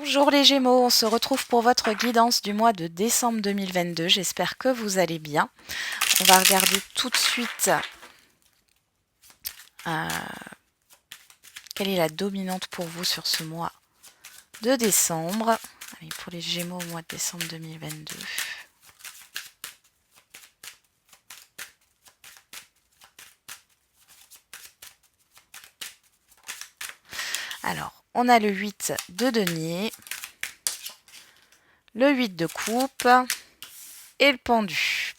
Bonjour les Gémeaux, on se retrouve pour votre guidance du mois de décembre 2022. J'espère que vous allez bien. On va regarder tout de suite euh, quelle est la dominante pour vous sur ce mois de décembre. Allez, pour les Gémeaux au mois de décembre 2022. Alors, on a le 8 de denier, le 8 de coupe et le pendu.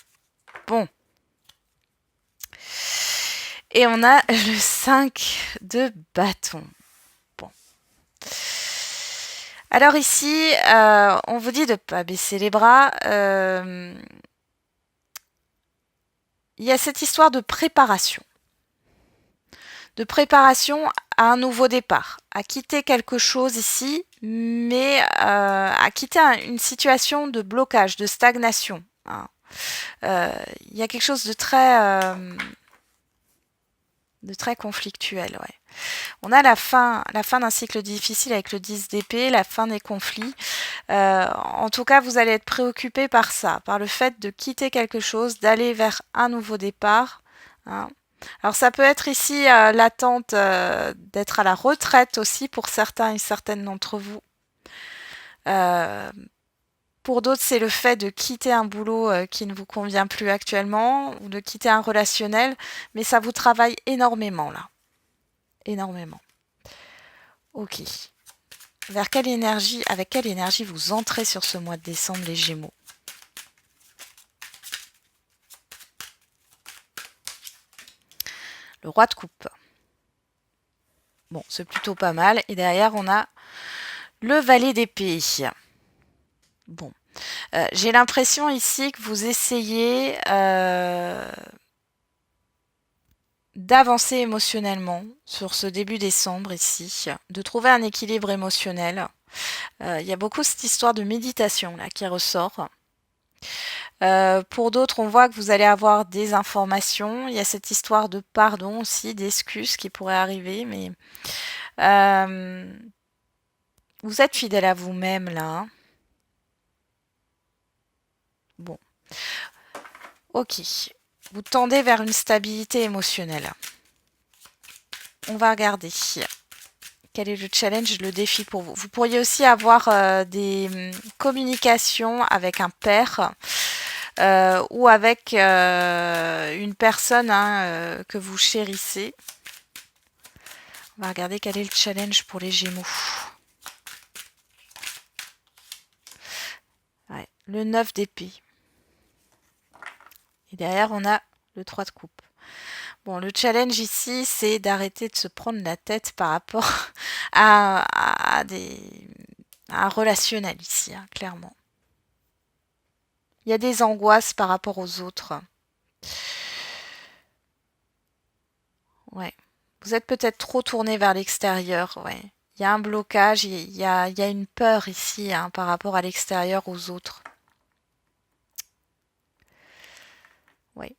Bon. Et on a le 5 de bâton. Bon. Alors ici, on vous dit de ne pas baisser les bras. Il y a cette histoire de préparation. De préparation à un nouveau départ, à quitter quelque chose ici, mais à quitter une situation de blocage, de stagnation. Hein. Il y a quelque chose de très conflictuel. Ouais. On a la fin d'un cycle difficile avec le 10 d'épée, la fin des conflits. En tout cas, vous allez être préoccupé par ça, par le fait de quitter quelque chose, d'aller vers un nouveau départ. Hein. Alors ça peut être ici l'attente d'être à la retraite aussi pour certains et certaines d'entre vous. Pour d'autres, c'est le fait de quitter un boulot qui ne vous convient plus actuellement ou de quitter un relationnel, mais ça vous travaille énormément là. Énormément. Ok. Avec quelle énergie vous entrez sur ce mois de décembre, les Gémeaux? Le roi de coupe. Bon, c'est plutôt pas mal. Et derrière, on a le valet d'épée. Bon. J'ai l'impression ici que vous essayez d'avancer émotionnellement sur ce début décembre ici, de trouver un équilibre émotionnel. Il y a beaucoup cette histoire de méditation là qui ressort. Pour d'autres, on voit que vous allez avoir des informations. Il y a cette histoire de pardon aussi, d'excuses qui pourraient arriver, mais vous êtes fidèle à vous-même là. Hein. Bon. Ok. Vous tendez vers une stabilité émotionnelle. On va regarder. Quel est le challenge, le défi pour vous? Vous pourriez aussi avoir des communications avec un père ou avec une personne que vous chérissez. On va regarder quel est le challenge pour les Gémeaux. Ouais, le 9 d'épée. Et derrière, on a le 3 de coupe. Bon, le challenge ici, c'est d'arrêter de se prendre la tête par rapport à un relationnel ici, hein, clairement. Il y a des angoisses par rapport aux autres. Ouais. Vous êtes peut-être trop tourné vers l'extérieur, ouais. Il y a un blocage, il y a une peur ici hein, par rapport à l'extérieur, aux autres. Oui.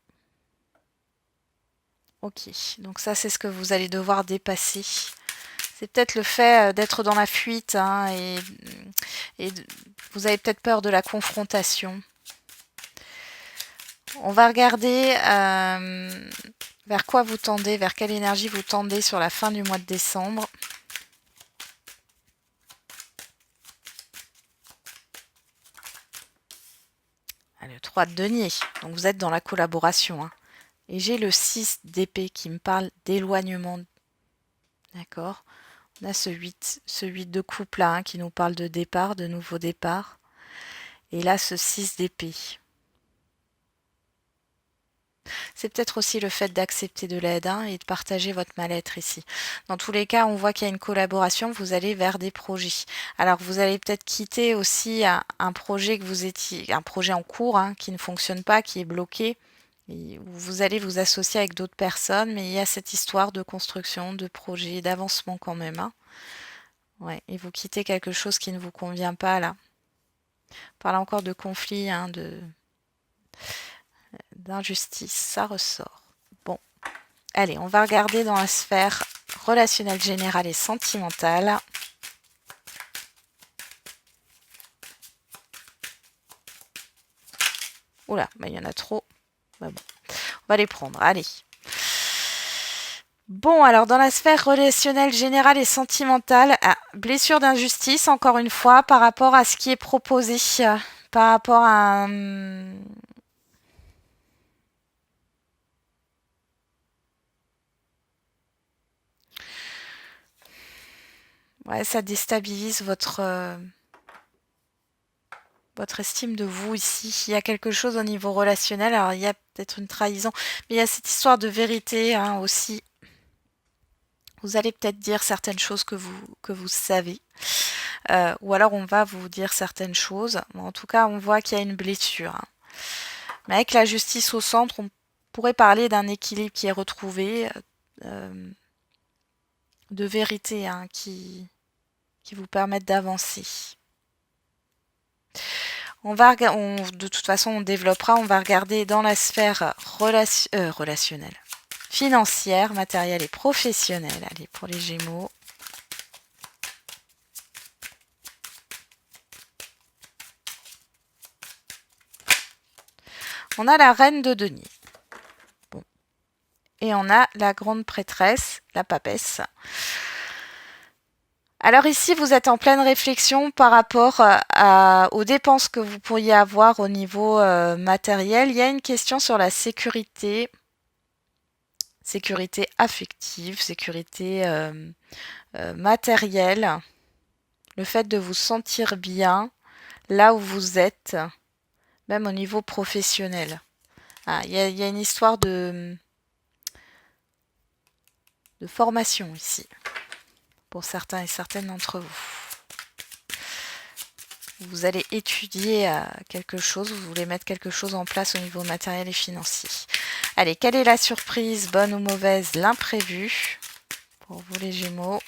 Ok, donc ça c'est ce que vous allez devoir dépasser. C'est peut-être le fait d'être dans la fuite hein, et vous avez peut-être peur de la confrontation. On va regarder vers quoi vous tendez, vers quelle énergie vous tendez sur la fin du mois de décembre. Le 3 de denier, donc vous êtes dans la collaboration. Hein. Et j'ai le 6 d'épée qui me parle d'éloignement. D'accord. On a ce 8 de coupe là hein, qui nous parle de départ, de nouveau départ. Et là, ce 6 d'épée. C'est peut-être aussi le fait d'accepter de l'aide hein, et de partager votre mal-être ici. Dans tous les cas, on voit qu'il y a une collaboration, vous allez vers des projets. Alors, vous allez peut-être quitter aussi un projet que vous étiez, un projet en cours hein, qui ne fonctionne pas, qui est bloqué. Et vous allez vous associer avec d'autres personnes, mais il y a cette histoire de construction, de projet, d'avancement quand même. Hein. Ouais, et vous quittez quelque chose qui ne vous convient pas là. On parle encore de conflit, hein, d'injustice, ça ressort. Bon, allez, on va regarder dans la sphère relationnelle générale et sentimentale. Oula, bah, il y en a trop. Bah bon, on va les prendre, allez. Bon, alors dans la sphère relationnelle générale et sentimentale, blessure d'injustice, encore une fois, par rapport à ce qui est proposé, par rapport à un... Ouais, ça déstabilise votre estime de vous ici. Il y a quelque chose au niveau relationnel, alors il y a peut-être une trahison, mais il y a cette histoire de vérité hein, aussi. Vous allez peut-être dire certaines choses que vous savez. Ou alors on va vous dire certaines choses. Mais en tout cas, on voit qu'il y a une blessure. Hein. Mais avec la justice au centre, on pourrait parler d'un équilibre qui est retrouvé, de vérité hein, qui vous permettent d'avancer. De toute façon, on développera, on va regarder dans la sphère relationnelle, financière, matérielle et professionnelle. Allez, pour les Gémeaux. On a la reine de denier. Bon. Et on a la grande prêtresse, la papesse. Alors ici, vous êtes en pleine réflexion par rapport aux dépenses que vous pourriez avoir au niveau matériel. Il y a une question sur la sécurité affective, sécurité matérielle, le fait de vous sentir bien là où vous êtes, même au niveau professionnel. Il y a une histoire de formation ici, pour certains et certaines d'entre vous. Vous allez étudier quelque chose, vous voulez mettre quelque chose en place au niveau matériel et financier. Allez, quelle est la surprise, bonne ou mauvaise, l'imprévu pour vous les Gémeaux?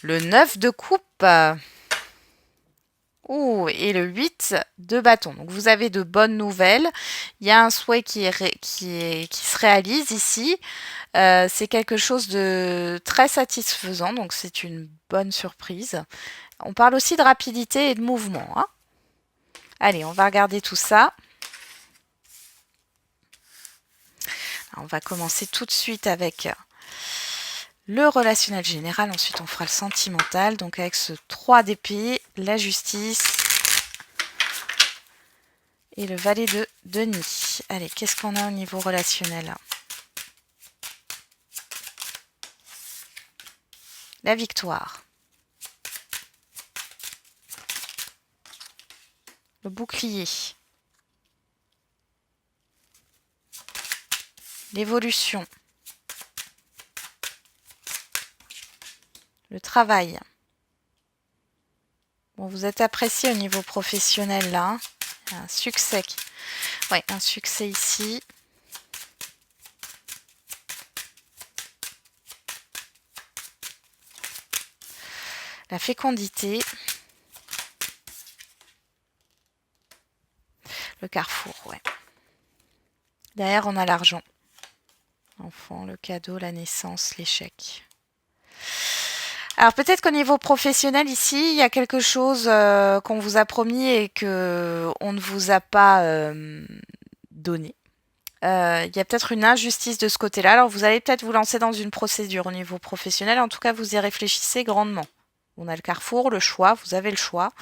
Le 9 de coupe. Et le 8 de bâton. Donc vous avez de bonnes nouvelles. Il y a un souhait qui se réalise ici. C'est quelque chose de très satisfaisant. Donc c'est une bonne surprise. On parle aussi de rapidité et de mouvement. Hein. Allez, on va regarder tout ça. Alors, on va commencer tout de suite avec le relationnel général, ensuite on fera le sentimental, donc avec ce 3 d'épée, la justice et le valet de denier. Allez, qu'est-ce qu'on a au niveau relationnel? La victoire. Le bouclier. L'évolution. Le travail. Bon, vous êtes apprécié au niveau professionnel là. Un succès. Ouais, un succès ici. La fécondité. Le carrefour, ouais. Derrière, on a l'argent. L'enfant, le cadeau, la naissance, l'échec. Alors peut-être qu'au niveau professionnel ici, il y a quelque chose qu'on vous a promis et que on ne vous a pas donné. Il y a peut-être une injustice de ce côté-là. Alors vous allez peut-être vous lancer dans une procédure au niveau professionnel. En tout cas, vous y réfléchissez grandement. On a le carrefour, le choix, vous avez le choix.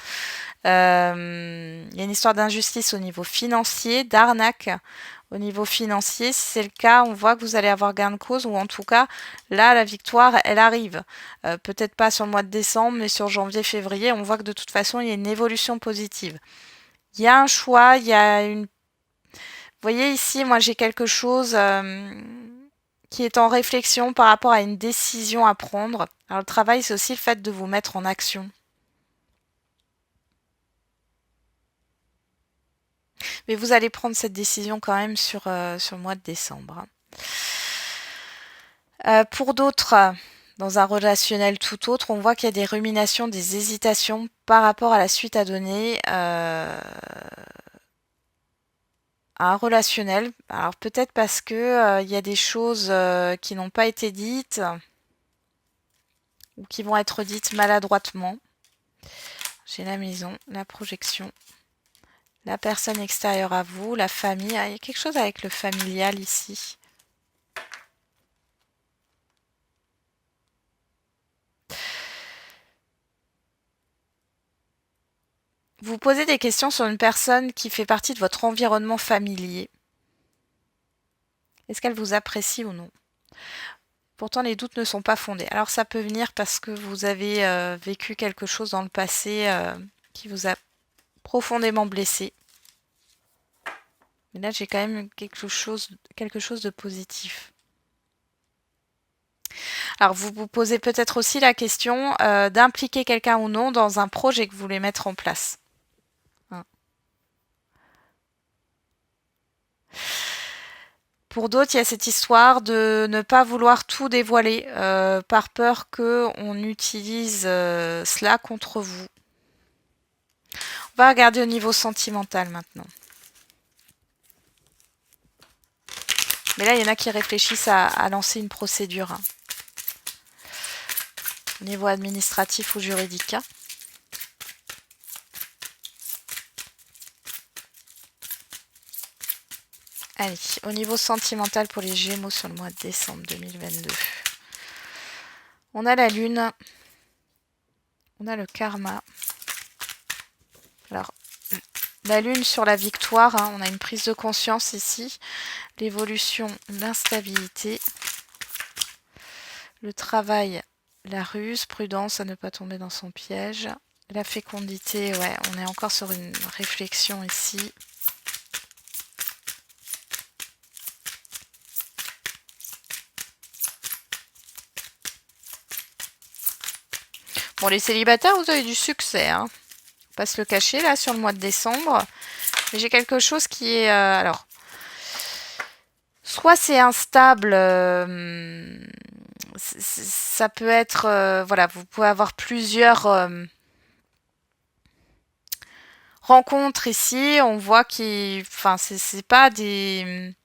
Il y a une histoire d'injustice au niveau financier, d'arnaque au niveau financier. Si c'est le cas, on voit que vous allez avoir gain de cause, ou en tout cas, là, la victoire, elle arrive. Peut-être pas sur le mois de décembre, mais sur janvier, février, on voit que de toute façon, il y a une évolution positive. Il y a un choix, il y a une... Vous voyez ici, moi, j'ai quelque chose qui est en réflexion par rapport à une décision à prendre. Alors, le travail, c'est aussi le fait de vous mettre en action. Mais vous allez prendre cette décision quand même sur le mois de décembre. Pour d'autres, dans un relationnel tout autre, on voit qu'il y a des ruminations, des hésitations par rapport à la suite à donner à un relationnel. Alors peut-être parce que il y a des choses qui n'ont pas été dites ou qui vont être dites maladroitement. J'ai la maison, la projection, la personne extérieure à vous, la famille. Ah, il y a quelque chose avec le familial ici. Vous posez des questions sur une personne qui fait partie de votre environnement familier. Est-ce qu'elle vous apprécie ou non? Pourtant, les doutes ne sont pas fondés. Alors, ça peut venir parce que vous avez vécu quelque chose dans le passé qui vous a profondément blessé. Mais là, j'ai quand même quelque chose de positif. Alors, vous vous posez peut-être aussi la question d'impliquer quelqu'un ou non dans un projet que vous voulez mettre en place. Hein. Pour d'autres, il y a cette histoire de ne pas vouloir tout dévoiler par peur qu'on utilise cela contre vous. On va regarder au niveau sentimental maintenant. Mais là, il y en a qui réfléchissent à lancer une procédure. Hein. Au niveau administratif ou juridique. Hein. Allez, au niveau sentimental pour les Gémeaux sur le mois de décembre 2022. On a la Lune. On a le karma. Alors, la Lune sur la victoire. Hein, on a une prise de conscience ici. L'évolution, l'instabilité. Le travail, la ruse. Prudence à ne pas tomber dans son piège. La fécondité, ouais, on est encore sur une réflexion ici. Bon, les célibataires, vous avez du succès. Hein. On va pas se le cacher, là, sur le mois de décembre. Mais j'ai quelque chose qui est... alors, soit c'est instable... ça peut être... voilà, vous pouvez avoir plusieurs... rencontres ici. On voit qu'il... Enfin, c'est pas des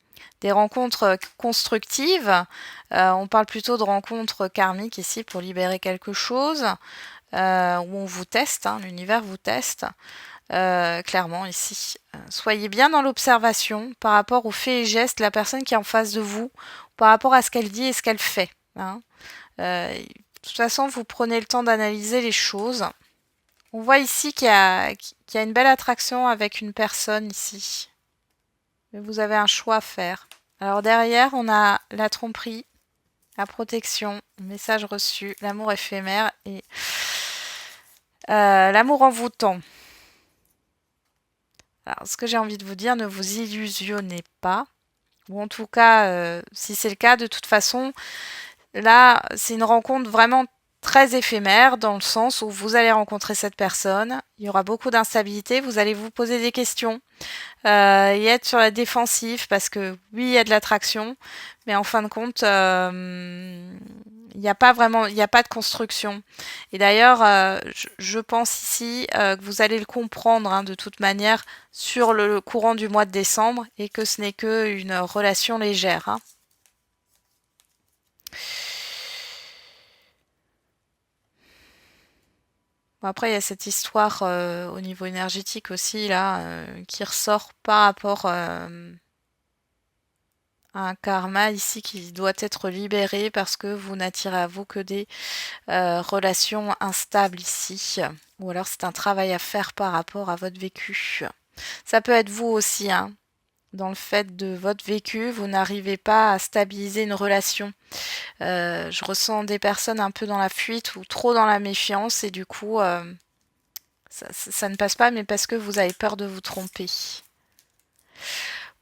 rencontres constructives. On parle plutôt de rencontres karmiques ici pour libérer quelque chose. Où on vous teste, hein, l'univers vous teste. Clairement ici. Soyez bien dans l'observation par rapport aux faits et gestes de la personne qui est en face de vous, par rapport à ce qu'elle dit et ce qu'elle fait. Hein. De toute façon, vous prenez le temps d'analyser les choses. On voit ici qu'il y a une belle attraction avec une personne ici. Mais vous avez un choix à faire. Alors derrière, on a la tromperie, la protection, le message reçu, l'amour éphémère et l'amour envoûtant. Alors, ce que j'ai envie de vous dire, ne vous illusionnez pas. Ou en tout cas, si c'est le cas, de toute façon, là, c'est une rencontre vraiment très éphémère dans le sens où vous allez rencontrer cette personne, il y aura beaucoup d'instabilité, vous allez vous poser des questions et être sur la défensive parce que oui, il y a de l'attraction, mais en fin de compte, il n'y a pas vraiment, il n'y a pas de construction. Et d'ailleurs, je pense ici que vous allez le comprendre hein, de toute manière sur le courant du mois de décembre et que ce n'est qu'une relation légère. Hein. Bon, après, il y a cette histoire au niveau énergétique aussi, là, qui ressort par rapport à un karma ici qui doit être libéré parce que vous n'attirez à vous que des relations instables ici. Ou alors c'est un travail à faire par rapport à votre vécu. Ça peut être vous aussi, hein. Dans le fait de votre vécu, vous n'arrivez pas à stabiliser une relation. Je ressens des personnes un peu dans la fuite ou trop dans la méfiance et du coup, ça ne passe pas, mais parce que vous avez peur de vous tromper.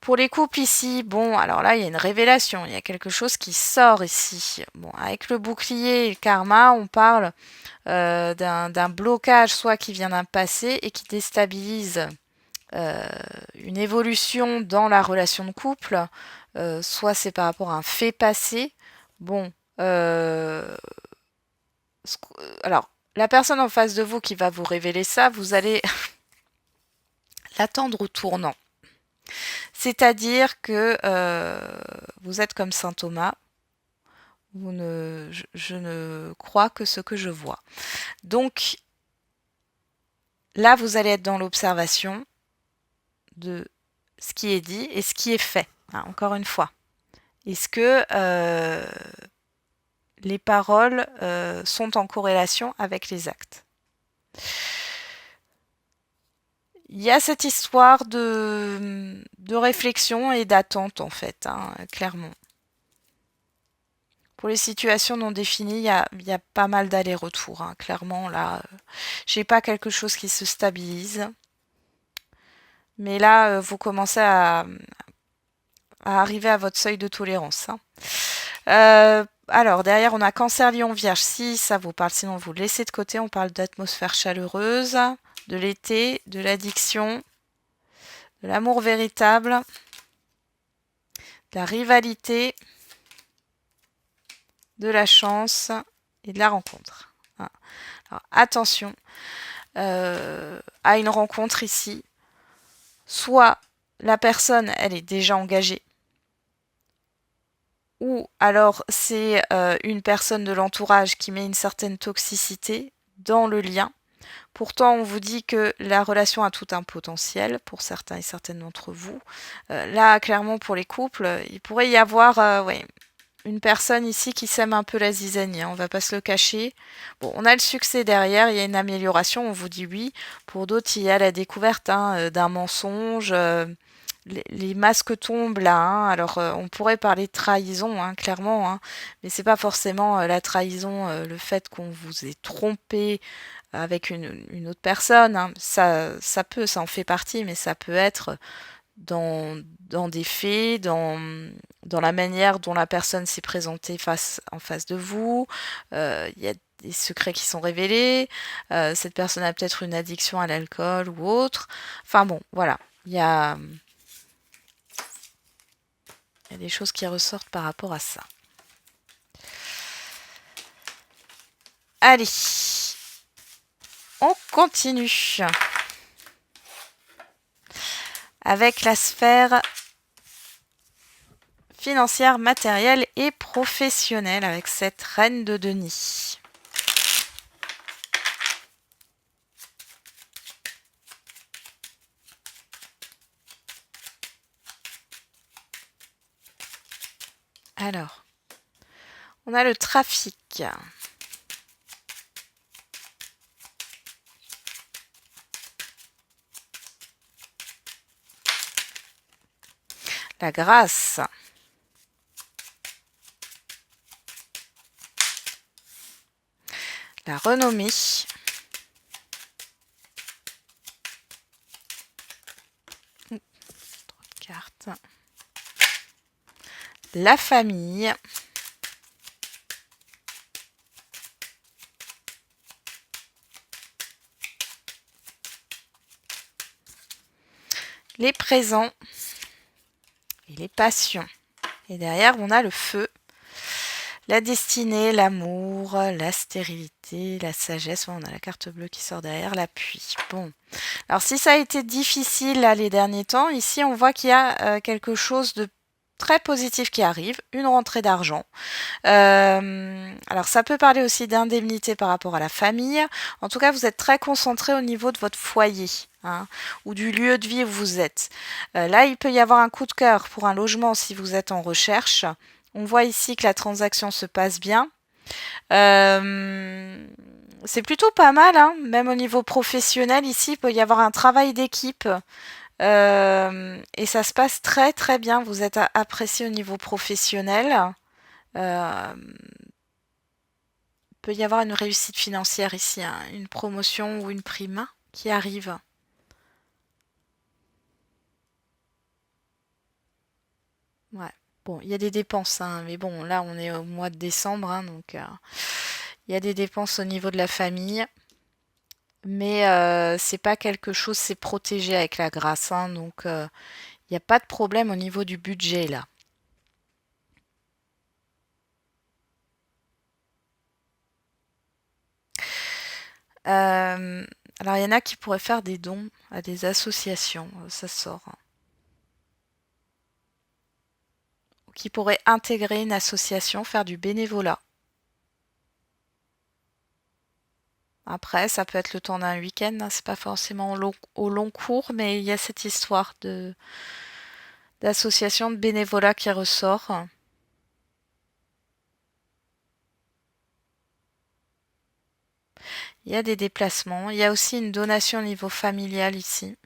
Pour les couples ici, bon, alors là, il y a une révélation, il y a quelque chose qui sort ici. Bon, avec le bouclier et le karma, on parle d'un blocage, soit qui vient d'un passé et qui déstabilise une évolution dans la relation de couple, soit c'est par rapport à un fait passé. Bon, Alors, la personne en face de vous qui va vous révéler ça, vous allez l'attendre au tournant. C'est-à-dire que vous êtes comme saint Thomas, je ne crois que ce que je vois. Donc là, vous allez être dans l'observation de ce qui est dit et ce qui est fait. Hein, encore une fois. Est-ce que les paroles sont en corrélation avec les actes? Il y a cette histoire de réflexion et d'attente, en fait, hein, clairement. Pour les situations non définies, il y a pas mal d'allers-retours. Hein. Clairement, là, j'ai pas quelque chose qui se stabilise. Mais là, vous commencez à arriver à votre seuil de tolérance. Hein. Alors, derrière, on a Cancer, Lion, Vierge. Si ça vous parle, sinon vous le laissez de côté. On parle d'atmosphère chaleureuse, de l'été, de l'addiction, de l'amour véritable, de la rivalité, de la chance et de la rencontre. Hein. Alors, attention à une rencontre ici. Soit la personne, elle est déjà engagée, ou alors c'est une personne de l'entourage qui met une certaine toxicité dans le lien. Pourtant, on vous dit que la relation a tout un potentiel pour certains et certaines d'entre vous. Là, clairement, pour les couples, il pourrait y avoir une personne ici qui sème un peu la zizanie, hein, on va pas se le cacher. Bon, on a le succès derrière, il y a une amélioration, on vous dit oui. Pour d'autres, il y a la découverte d'un mensonge. Les masques tombent là. Hein. Alors, on pourrait parler de trahison, hein, clairement, hein, mais c'est pas forcément la trahison, le fait qu'on vous ait trompé avec une autre personne. Hein. Ça peut, ça en fait partie, mais ça peut être dans des faits, dans la manière dont la personne s'est présentée en face de vous. Il y a des secrets qui sont révélés. Cette personne a peut-être une addiction à l'alcool ou autre. Enfin bon, voilà. Il y a des choses qui ressortent par rapport à ça. Allez, on continue avec la sphère financière, matérielle et professionnelle avec cette reine de Denis. Alors, on a le trafic. La grâce. La renommée. Trop de cartes. La famille. Les présents. Et les passions. Et derrière, on a le feu. La destinée, l'amour, la stérilité, la sagesse. On a la carte bleue qui sort derrière, l'appui. Bon. Alors, si ça a été difficile là, les derniers temps, ici, on voit qu'il y a quelque chose de très positif qui arrive, une rentrée d'argent. Alors, ça peut parler aussi d'indemnité par rapport à la famille. En tout cas, vous êtes très concentré au niveau de votre foyer. Hein, ou du lieu de vie où vous êtes. Là, il peut y avoir un coup de cœur pour un logement si vous êtes en recherche. On voit ici que la transaction se passe bien. C'est plutôt pas mal, hein, même au niveau professionnel. Ici, il peut y avoir un travail d'équipe. Et ça se passe très très bien. Vous êtes apprécié au niveau professionnel. Peut y avoir une réussite financière ici, hein, une promotion ou une prime qui arrive. Ouais. Bon, il y a des dépenses, hein, mais bon, là, on est au mois de décembre, hein, donc il y a des dépenses au niveau de la famille, mais c'est pas quelque chose, c'est protégé avec la grâce, hein, donc il n'y a pas de problème au niveau du budget, là. Alors, il y en a qui pourraient faire des dons à des associations, ça sort, hein. Ou qui pourraient intégrer une association, faire du bénévolat. Après, ça peut être le temps d'un week-end, hein, c'est pas forcément au long cours, mais il y a cette histoire d'association de bénévolat qui ressort. Il y a des déplacements. Il y a aussi une donation au niveau familial ici.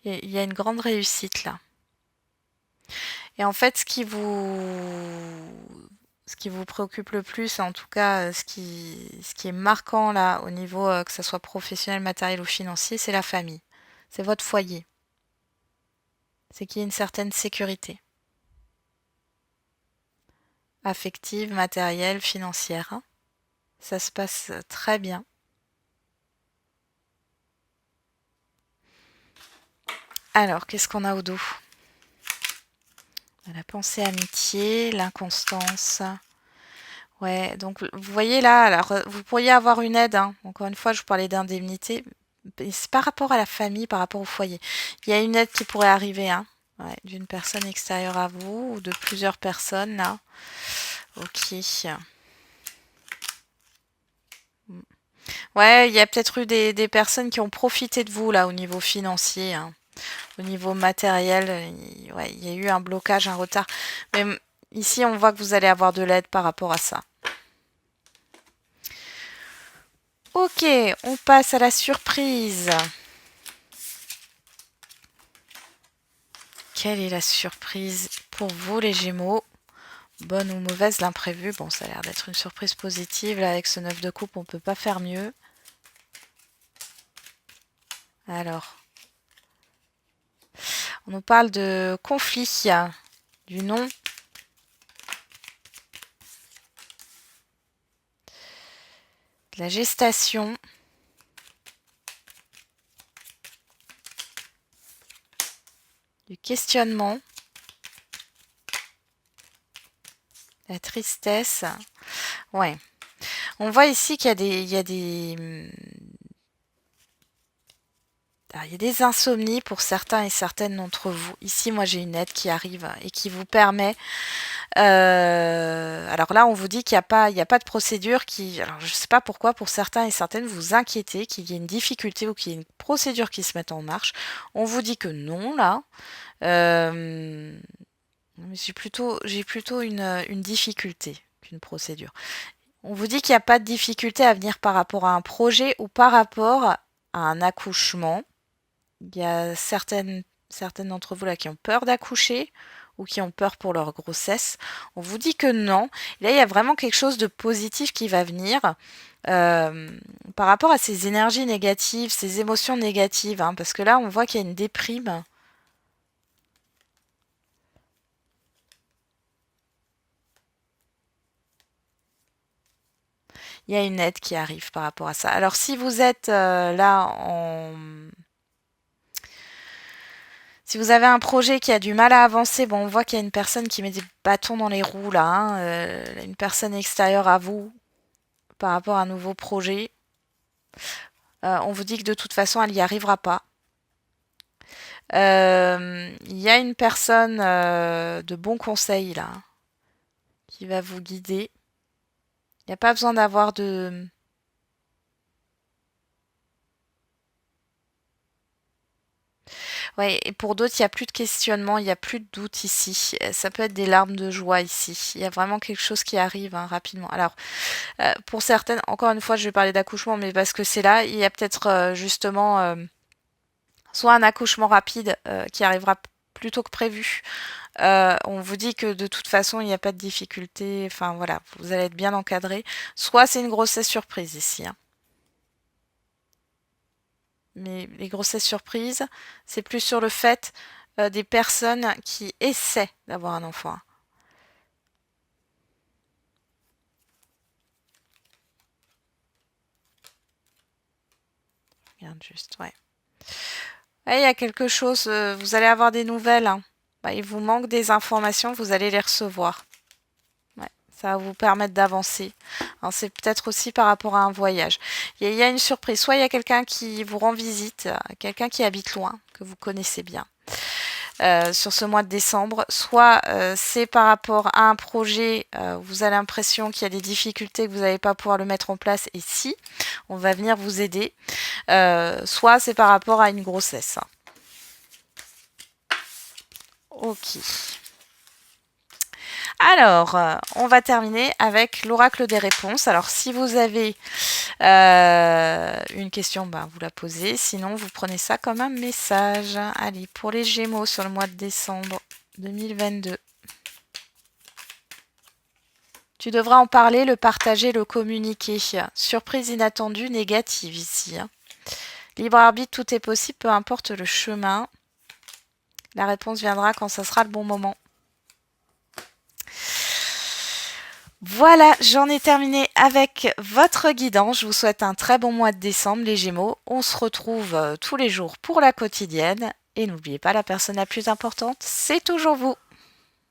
Il y a une grande réussite là. Et en fait, ce qui vous préoccupe le plus, en tout cas, ce qui est marquant là, au niveau que ce soit professionnel, matériel ou financier, c'est la famille. C'est votre foyer. C'est qu'il y ait une certaine sécurité affective, matérielle, financière, hein. Ça se passe très bien. Alors, qu'est-ce qu'on a au dos? La pensée amitié, l'inconstance. Ouais, donc vous voyez là, alors vous pourriez avoir une aide, hein. Encore une fois, je vous parlais d'indemnité. C'est par rapport à la famille, par rapport au foyer. Il y a une aide qui pourrait arriver, hein. Ouais, d'une personne extérieure à vous ou de plusieurs personnes là. Ok. Ouais, il y a peut-être eu des personnes qui ont profité de vous là au niveau financier, hein. Au niveau matériel, ouais, il y a eu un blocage, un retard. Mais ici, on voit que vous allez avoir de l'aide par rapport à ça. Ok, on passe à la surprise. Quelle est la surprise pour vous les Gémeaux? Bonne ou mauvaise, l'imprévu? Bon, ça a l'air d'être une surprise positive. Là, avec ce 9 de coupe, on peut pas faire mieux. Alors, on nous parle de conflit, du non. De la gestation. Du questionnement. La tristesse. Ouais. On voit ici qu'il y a il y a des insomnies pour certains et certaines d'entre vous. Ici, moi, j'ai une aide qui arrive et qui vous permet. Alors là, on vous dit il y a pas de procédure qui. Alors, je ne sais pas pourquoi, pour certains et certaines, vous inquiétez qu'il y ait une difficulté ou qu'il y ait une procédure qui se mette en marche. On vous dit que non, là. Euh, j'ai plutôt une difficulté qu'une procédure. On vous dit qu'il n'y a pas de difficulté à venir par rapport à un projet ou par rapport à un accouchement. Il y a certaines d'entre vous là qui ont peur d'accoucher ou qui ont peur pour leur grossesse. On vous dit que non. Et là, il y a vraiment quelque chose de positif qui va venir euh, par rapport à ces énergies négatives, ces émotions négatives, hein, parce que là, on voit qu'il y a une déprime. Il y a une aide qui arrive par rapport à ça. Alors, si vous êtes là en Si vous avez un projet qui a du mal à avancer, bon, on voit qu'il y a une personne qui met des bâtons dans les roues là, hein, une personne extérieure à vous par rapport à un nouveau projet. On vous dit que de toute façon, elle n'y arrivera pas. Il y a une personne de bon conseil là qui va vous guider. Il n'y a pas besoin d'avoir de Ouais, et pour d'autres, il n'y a plus de questionnement, il n'y a plus de doute ici. Ça peut être des larmes de joie ici. Il y a vraiment quelque chose qui arrive, hein, rapidement. Alors, pour certaines, encore une fois, je vais parler d'accouchement, mais parce que c'est là, il y a peut-être justement soit un accouchement rapide qui arrivera plus tôt que prévu. On vous dit que de toute façon, il n'y a pas de difficulté. Enfin voilà, vous allez être bien encadré. Soit c'est une grossesse surprise ici, hein. Mais les grossesses surprises, c'est plus sur le fait des personnes qui essaient d'avoir un enfant. Regarde juste, ouais. Ouais, il y a quelque chose, vous allez avoir des nouvelles, hein. Bah, il vous manque des informations, vous allez les recevoir. Ouais, Ça va vous permettre d'avancer. C'est peut-être aussi par rapport à un voyage. Il y a une surprise. Soit il y a quelqu'un qui vous rend visite, quelqu'un qui habite loin, que vous connaissez bien. Sur ce mois de décembre, soit c'est par rapport à un projet, vous avez l'impression qu'il y a des difficultés, que vous n'allez pas pouvoir le mettre en place, et si, on va venir vous aider, soit c'est par rapport à une grossesse. Ok. Alors, on va terminer avec l'oracle des réponses. Alors, si vous avez une question, vous la posez. Sinon, vous prenez ça comme un message. Allez, pour les Gémeaux sur le mois de décembre 2022. Tu devras en parler, le partager, le communiquer. Surprise inattendue, négative ici. Libre arbitre, tout est possible, peu importe le chemin. La réponse viendra quand ça sera le bon moment. Voilà, j'en ai terminé avec votre guidance. Je vous souhaite un très bon mois de décembre, les Gémeaux. On se retrouve tous les jours pour la quotidienne. Et n'oubliez pas, la personne la plus importante, c'est toujours vous.